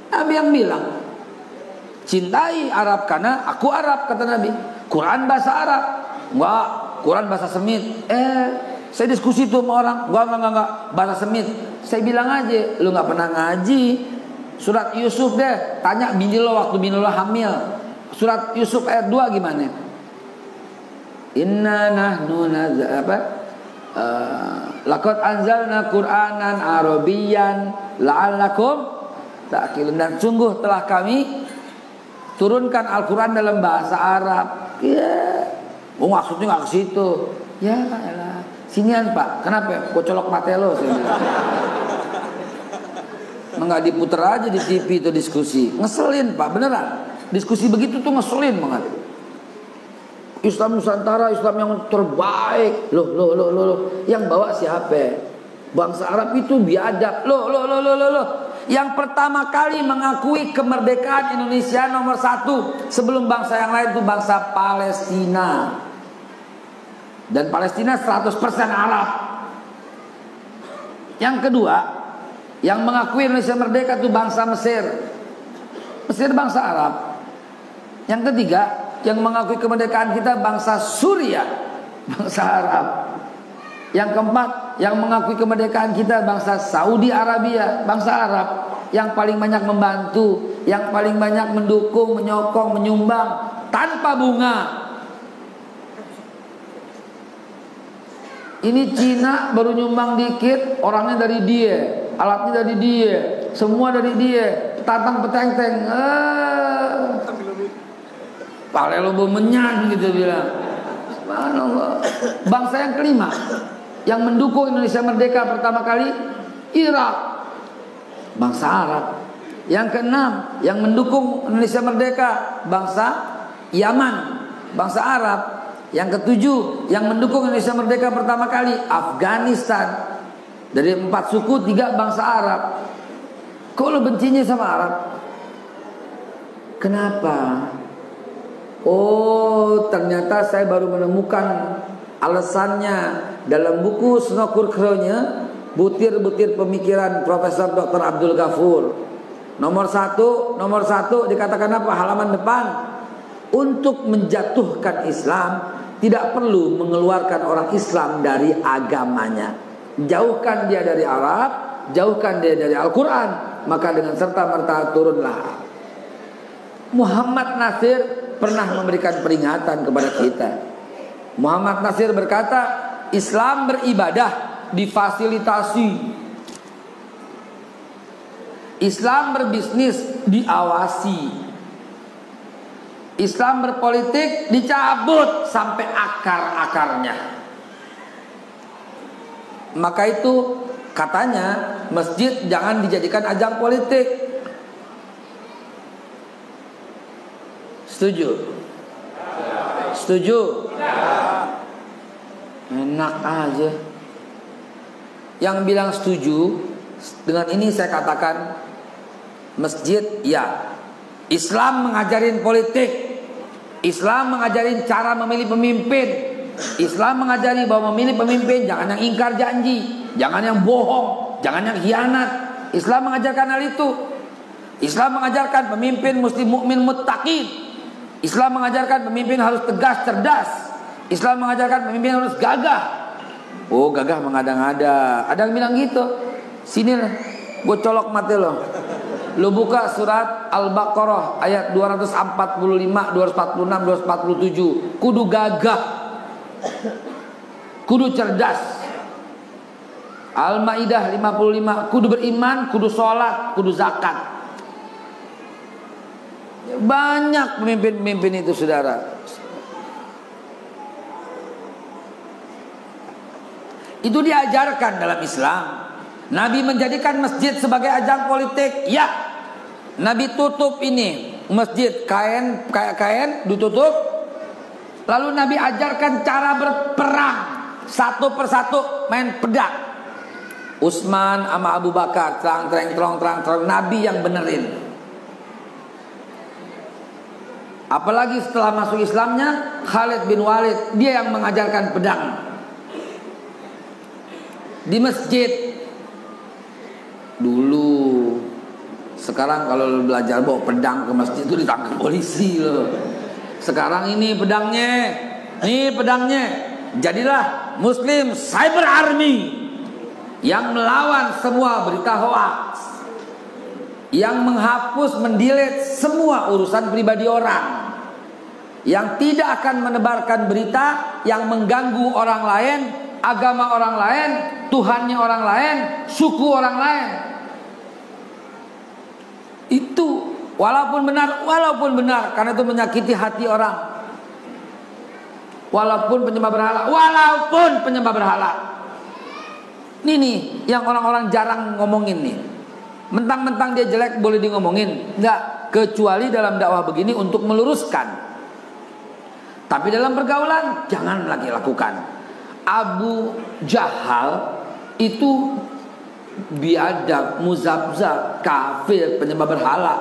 Nabi yang bilang cintai Arab karena aku Arab, kata Nabi. Quran bahasa Arab. Enggak, Quran bahasa Semit. Saya diskusi tuh sama orang. Enggak, bahasa Semit. Saya bilang aja, lu enggak pernah ngaji surat Yusuf deh. Tanya bini lo waktu bini lo hamil. Surat Yusuf ayat 2 gimana? Inna nahnu laqad anzalna Qur'anan Arabiyyan la'allakum ta'qilun. Dan sungguh telah kami turunkan Al-Quran dalam bahasa Arab. Ya, maksudnya nggak ke situ. Ya, elah. Sinian Pak. Kenapa? Kok colok mata lo? Saya bilang. Nggak diputer aja di TV itu diskusi. Ngeselin Pak, beneran. Diskusi begitu tuh ngeselin banget. Islam Nusantara, Islam yang terbaik. Loh. Yang bawa siapa? Bangsa Arab itu biadab. Loh. Yang pertama kali mengakui kemerdekaan Indonesia nomor 1 sebelum bangsa yang lain itu bangsa Palestina. Dan Palestina 100% Arab. Yang kedua, yang mengakui Indonesia merdeka itu bangsa Mesir. Mesir bangsa Arab. Yang ketiga, yang mengakui kemerdekaan kita bangsa Suriah, bangsa Arab. Yang keempat, yang mengakui kemerdekaan kita bangsa Saudi Arabia, bangsa Arab. Yang paling banyak membantu, yang paling banyak mendukung, menyokong, menyumbang tanpa bunga. Ini Cina baru nyumbang dikit, orangnya dari dia, alatnya dari dia, semua dari dia. Tatang peteng-teng, pale lo menyan gitu bilang. Subhanallah. Bangsa yang kelima yang mendukung Indonesia merdeka pertama kali Irak, bangsa Arab. Yang keenam yang mendukung Indonesia merdeka bangsa Yaman, bangsa Arab. Yang ketujuh yang mendukung Indonesia merdeka pertama kali Afghanistan. Dari 4 suku 3 bangsa Arab. Kok lo bencinya sama Arab? Kenapa? Oh, ternyata saya baru menemukan alasannya dalam buku Snokur Kronya, butir-butir pemikiran Profesor Dr. Abdul Ghafur. Nomor satu dikatakan apa? Halaman depan. Untuk menjatuhkan Islam tidak perlu mengeluarkan orang Islam dari agamanya. Jauhkan dia dari Arab, jauhkan dia dari Al-Quran, maka dengan serta-merta turunlah. Muhammad Nasir pernah memberikan peringatan kepada kita. Muhammad Nasir berkata, Islam beribadah difasilitasi, Islam berbisnis diawasi, Islam berpolitik dicabut sampai akar-akarnya. Maka itu katanya masjid jangan dijadikan ajang politik. Setuju? Setuju? Enak aja. Yang bilang setuju, dengan ini saya katakan masjid ya. Islam mengajarin politik, Islam mengajarin cara memilih pemimpin, Islam mengajari bahwa memilih pemimpin jangan yang ingkar janji, jangan yang bohong, jangan yang khianat. Islam mengajarkan hal itu. Islam mengajarkan pemimpin mesti mukmin muttaqin. Islam mengajarkan pemimpin harus tegas, cerdas. Islam mengajarkan pemimpin harus gagah. Oh, gagah mengada-ngada. Ada yang bilang gitu. Sini lah, gue colok mati lo. Lo buka surat Al-Baqarah ayat 245, 246, 247. Kudu gagah, kudu cerdas. Al-Maidah 55, kudu beriman, kudu sholat, kudu zakat. Banyak pemimpin-pemimpin itu, saudara. Itu diajarkan dalam Islam. Nabi menjadikan masjid sebagai ajang politik. Ya, Nabi tutup ini masjid kain, kayak kain ditutup. Lalu Nabi ajarkan cara berperang, satu persatu main pedang. Utsman sama Abu Bakar terang Nabi yang benerin. Apalagi setelah masuk Islamnya Khalid bin Walid, dia yang mengajarkan pedang di masjid dulu. Sekarang kalau lo belajar bawa pedang ke masjid itu ditangkap polisi lo. Sekarang ini pedangnya, jadilah Muslim Cyber Army yang melawan semua berita hoax, yang menghapus, mendelete semua urusan pribadi orang, yang tidak akan menebarkan berita yang mengganggu orang lain, agama orang lain, Tuhannya orang lain, suku orang lain. Itu walaupun benar karena itu menyakiti hati orang. Walaupun penyembah berhala. Ini nih yang orang-orang jarang ngomongin nih. Mentang-mentang dia jelek boleh di ngomongin? Enggak, kecuali dalam dakwah begini untuk meluruskan. Tapi dalam pergaulan jangan lagi lakukan. Abu Jahal itu biadab, muzabzab, kafir, penyembah berhala,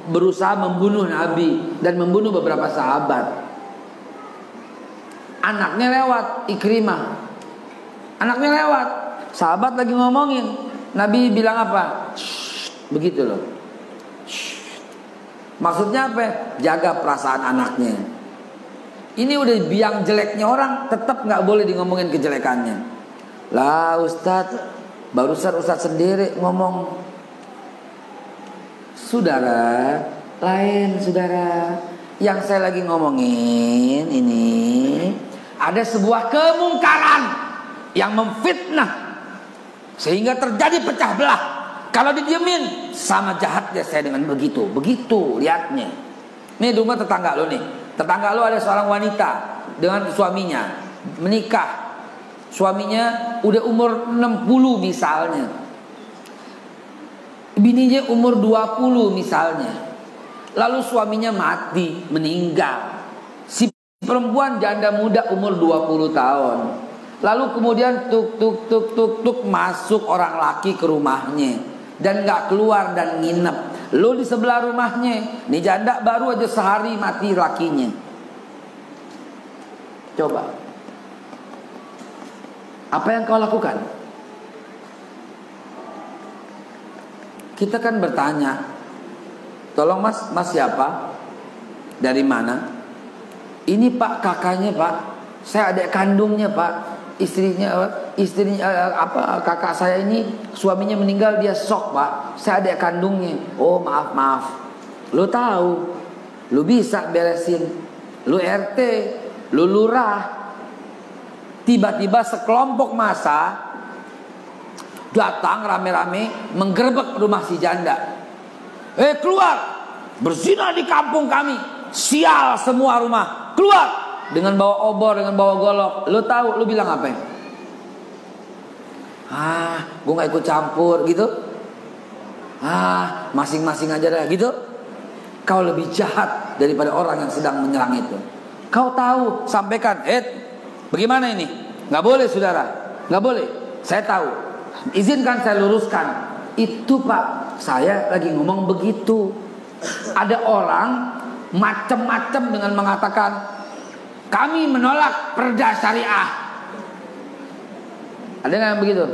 berusaha membunuh Nabi dan membunuh beberapa sahabat. Anaknya lewat, Ikrimah. Anaknya lewat, sahabat lagi ngomongin. Nabi bilang apa? Shh, begitu loh. Shh. Maksudnya apa? Jaga perasaan anaknya. Ini udah biang jeleknya orang, tetap nggak boleh di ngomongin kejelekannya. Lah Ustadz, barusan Ustadz sendiri ngomong. Saudara, lain saudara. Yang saya lagi ngomongin ini, ada sebuah kemungkaran yang memfitnah sehingga terjadi pecah belah. Kalau didiemin, sama jahatnya saya dengan begitu lihatnya. Nih di rumah tetangga lo nih. Tetangga lo ada seorang wanita dengan suaminya menikah. Suaminya udah umur 60 misalnya, bininya umur 20 misalnya. Lalu suaminya mati, meninggal. Si perempuan janda muda umur 20 tahun. Lalu kemudian tuk masuk orang laki ke rumahnya dan gak keluar dan nginep. Lo di sebelah rumahnya, nih janda baru aja sehari mati lakinya. Coba, apa yang kau lakukan? Kita kan bertanya, tolong mas siapa? Dari mana? Ini pak kakaknya pak, saya adik kandungnya pak. Istrinya kakak saya ini suaminya meninggal, dia shock pak. Saya adik kandungnya. Oh maaf. Lu tahu, lu bisa beresin. Lu RT, lu lurah. Tiba-tiba sekelompok massa datang rame-rame menggerebek rumah si janda. Keluar, berzina di kampung kami. Sial semua rumah, keluar. Dengan bawa obor, dengan bawa golok. Lu tahu, lu bilang apa? Gue gak ikut campur gitu. Masing-masing aja dah gitu. kau lebih jahat daripada orang yang sedang menyerang itu. Kau tahu, sampaikan, bagaimana ini? Nggak boleh saudara, nggak boleh. Saya tahu, izinkan saya luruskan. Itu Pak, saya lagi ngomong begitu. Ada orang macam-macam dengan mengatakan kami menolak perda syariah. Ada nggak yang begitu?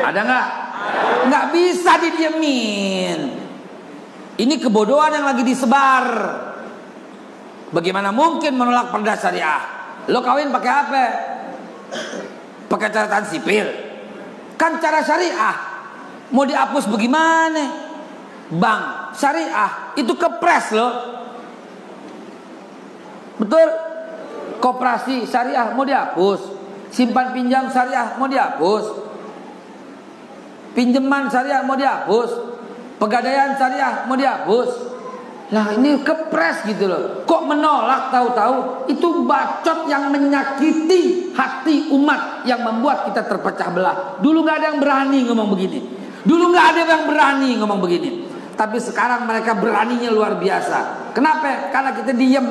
Ada nggak? Nggak bisa didiemin. Ini kebodohan yang lagi disebar. Bagaimana mungkin menolak perda syariah? Lo kawin pakai apa? Pakai catatan sipil. Kan cara syariah. Mau dihapus bagaimana? Bank syariah itu kepres loh. Betul? Koperasi syariah mau dihapus. Simpan pinjam syariah mau dihapus. Pinjaman syariah mau dihapus. Pegadaian syariah mau dihapus. Nah ini kepres gitu loh. Kok menolak tahu-tahu? Itu bacot yang menyakiti hati umat, yang membuat kita terpecah belah. Dulu gak ada yang berani ngomong begini. Dulu gak ada yang berani ngomong begini. Tapi sekarang mereka beraninya luar biasa. Kenapa? Karena kita diem.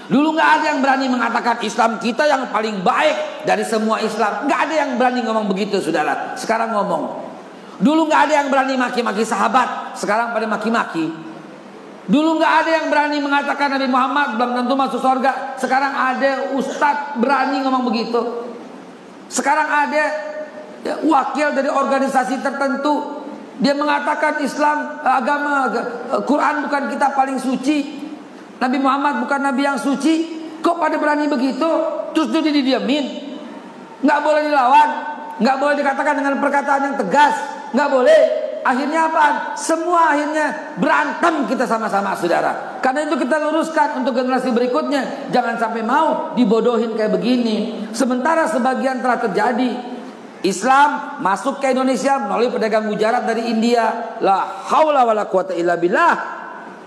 Dulu gak ada yang berani mengatakan Islam kita yang paling baik dari semua Islam. Gak ada yang berani ngomong begitu saudara. Sekarang ngomong. Dulu gak ada yang berani maki-maki sahabat. Sekarang pada maki-maki. Dulu gak ada yang berani mengatakan Nabi Muhammad belum tentu masuk surga. Sekarang ada ustadz berani ngomong begitu. Sekarang ada wakil dari organisasi tertentu. Dia mengatakan Islam, agama, Quran bukan kitab paling suci. Nabi Muhammad bukan Nabi yang suci. Kok pada berani begitu? Terus dia didiamin. Gak boleh dilawan. Gak boleh dikatakan dengan perkataan yang tegas. Gak boleh. Akhirnya apa? Semua akhirnya berantem kita sama-sama saudara. Karena itu kita luruskan untuk generasi berikutnya. Jangan sampai mau dibodohin kayak begini. Sementara sebagian telah terjadi. Islam masuk ke Indonesia melalui pedagang Gujarat dari India. La haula wala quwata illa billah.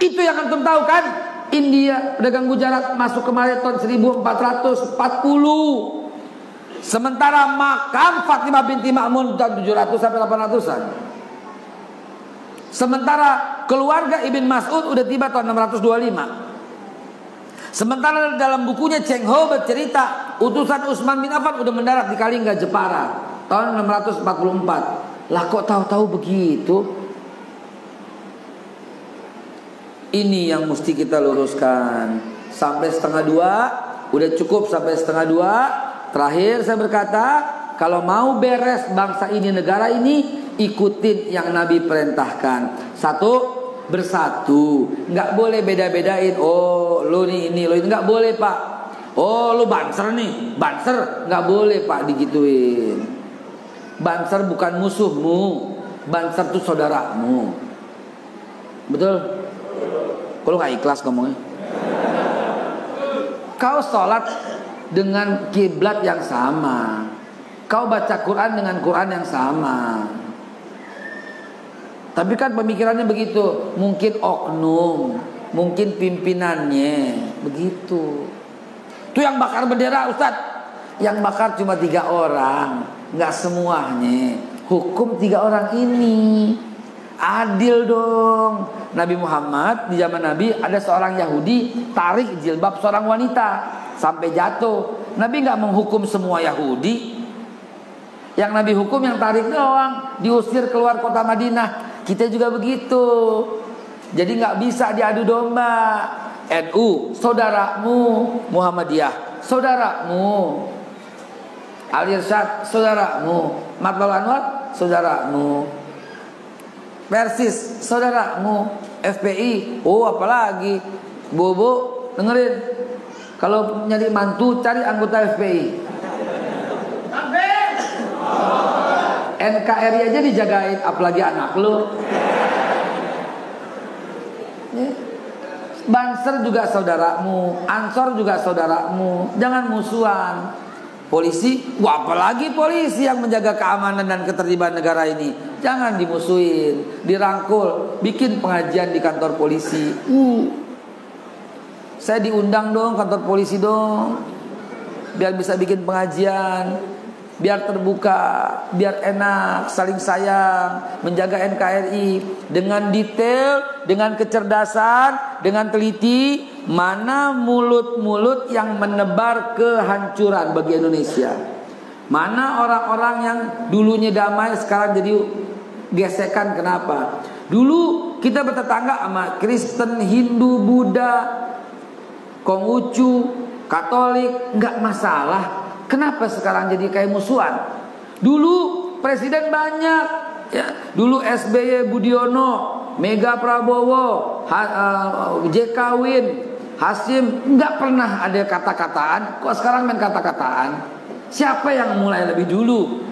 Itu yang antum tahu kan? India, pedagang Gujarat masuk kemarin tahun 1440. Sementara makam Fatimah binti Ma'mun tahun 700 sampai 800-an. Sementara keluarga Ibn Mas'ud udah tiba tahun 625. Sementara dalam bukunya Cheng Ho bercerita utusan Utsman bin Affan udah mendarat di Kalingga Jepara tahun 644. Lah kok tahu-tahu begitu? Ini yang mesti kita luruskan. Sampai 1:30 udah cukup sampai 1:30. Terakhir saya berkata, kalau mau beres bangsa ini, negara ini, ikutin yang Nabi perintahkan. Satu, bersatu. Nggak boleh beda-bedain. Oh, lo ini, lo ini. Nggak boleh Pak. Oh, lo Banser nih. Banser. Nggak boleh Pak digituin. Banser bukan musuhmu. Banser tuh saudaramu. Betul? Kalau nggak ikhlas ngomongnya. Kau sholat dengan kiblat yang sama. Kau baca Quran dengan Quran yang sama. Tapi kan pemikirannya begitu. Mungkin oknum, mungkin pimpinannya begitu. Itu yang bakar bendera Ustadz. Yang bakar cuma 3 orang, nggak semuanya. Hukum 3 orang ini adil dong. Nabi Muhammad di zaman Nabi ada seorang Yahudi tarik jilbab seorang wanita sampai jatuh. Nabi nggak menghukum semua Yahudi. Yang Nabi hukum yang tarik doang, diusir keluar kota Madinah. Kita juga begitu. Jadi nggak bisa diadu domba. NU saudaramu, Muhammadiyah saudaramu, Al-Irsyad saudaramu, Matlul Anwar saudaramu, Persis saudaramu, FPI, oh apalagi Bobo, dengerin. Kalau nyari mantu cari anggota FPI. NKRI aja dijagain, apalagi anak lu. Banser juga saudaramu, Ansor juga saudaramu. Jangan musuhan. Polisi, wah apalagi polisi yang menjaga keamanan dan ketertiban negara ini. Jangan dimusuhin, dirangkul, bikin pengajian di kantor polisi. Saya diundang dong kantor polisi dong, biar bisa bikin pengajian. biar terbuka, biar enak, saling sayang, menjaga NKRI dengan detail, dengan kecerdasan, dengan teliti. Mana mulut-mulut yang menebar kehancuran bagi Indonesia? Mana orang-orang yang dulunya damai sekarang jadi gesekan? Kenapa? Dulu kita bertetangga sama Kristen, Hindu, Buddha, Konghucu, Katolik, nggak masalah. Kenapa sekarang jadi kayak musuhan? Dulu presiden banyak, ya. Dulu SBY Budiono, Mega Prabowo, JK Win, Hasyim, nggak pernah ada kata-kataan. Kok sekarang main kata-kataan? Siapa yang mulai lebih dulu?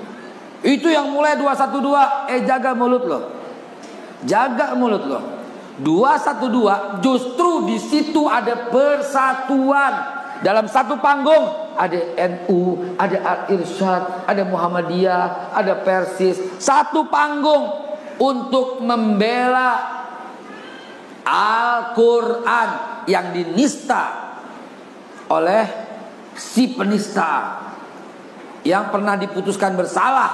Itu yang mulai 212. Jaga mulut lo, jaga mulut lo. 212 justru di situ ada persatuan. Dalam satu panggung ada NU, ada Al-Irsyad, ada Muhammadiyah, ada Persis. Satu panggung untuk membela Al-Quran yang dinista oleh si penista yang pernah diputuskan bersalah,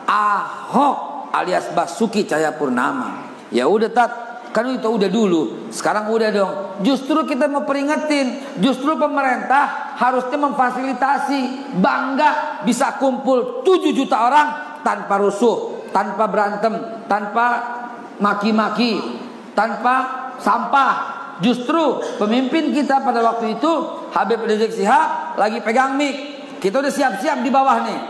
Ahok alias Basuki Cahayapurnama. Ya udah tat, kan itu udah dulu, sekarang udah dong. Justru kita mau peringetin, justru pemerintah harusnya memfasilitasi. Bangga bisa kumpul 7 juta orang tanpa rusuh, tanpa berantem, tanpa maki-maki, tanpa sampah. Justru pemimpin kita pada waktu itu Habib Rizik Syihab lagi pegang mic, kita udah siap-siap di bawah nih.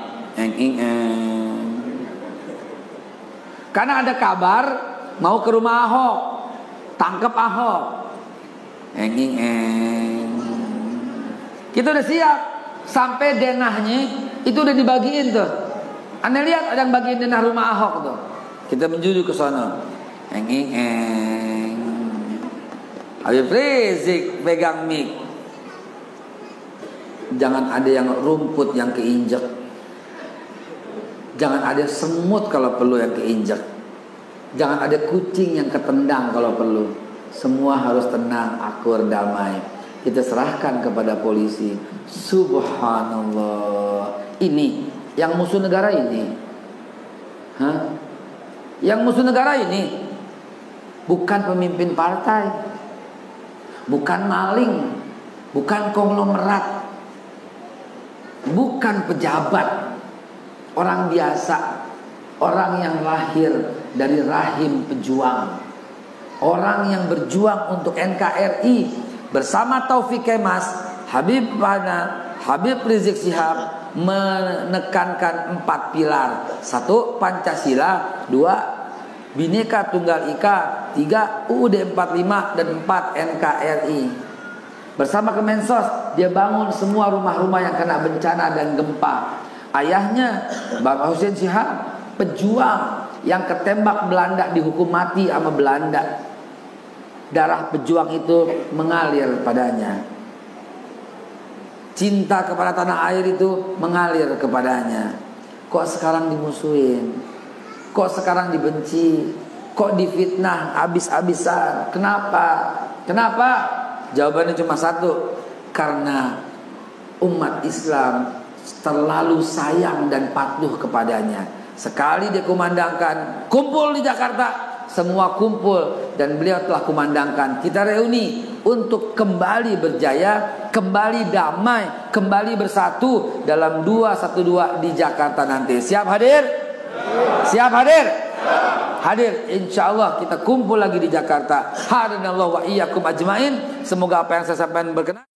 Karena ada kabar mau ke rumah Ahok, tangkap Ahok. Kita udah siap. Sampai denahnya itu udah dibagiin tuh. Anda lihat ada yang bagiin denah rumah Ahok tuh. Kita menuju ke sana. Habib Rizik pegang mic. Jangan ada yang rumput yang keinjek. Jangan ada semut kalau perlu yang keinjek. Jangan ada kucing yang ketendang kalau perlu. Semua harus tenang, akur, damai. Kita serahkan kepada polisi. Subhanallah. Ini yang musuh negara ini. Yang musuh negara ini bukan pemimpin partai, bukan maling, bukan konglomerat, bukan pejabat, orang biasa, orang yang lahir dari rahim pejuang, orang yang berjuang untuk NKRI bersama Taufik Kemas, Habib Rizik Syihab menekankan 4 pilar. 1. Pancasila, 2. Bhinneka Tunggal Ika, 3. UUD 45 dan 4. NKRI. Bersama Kemensos dia bangun semua rumah-rumah yang kena bencana dan gempa. Ayahnya Bang Hussein Syihab pejuang yang ketembak Belanda, dihukum mati sama Belanda. Darah pejuang itu mengalir padanya. Cinta kepada tanah air itu mengalir kepadanya. Kok sekarang dimusuhin? Kok sekarang dibenci? Kok difitnah habis-habisan? Kenapa? Kenapa? Jawabannya cuma satu. Karena umat Islam terlalu sayang dan patuh kepadanya. Sekali dia kumandangkan, kumpul di Jakarta, semua kumpul, dan beliau telah kumandangkan. Kita reuni untuk kembali berjaya, kembali damai, kembali bersatu dalam 212 di Jakarta nanti. Siap hadir? Siap hadir? Hadir, insya Allah kita kumpul lagi di Jakarta. Hadanallahu wa iyyakum ajmain. Semoga apa yang saya sampaikan berkenan.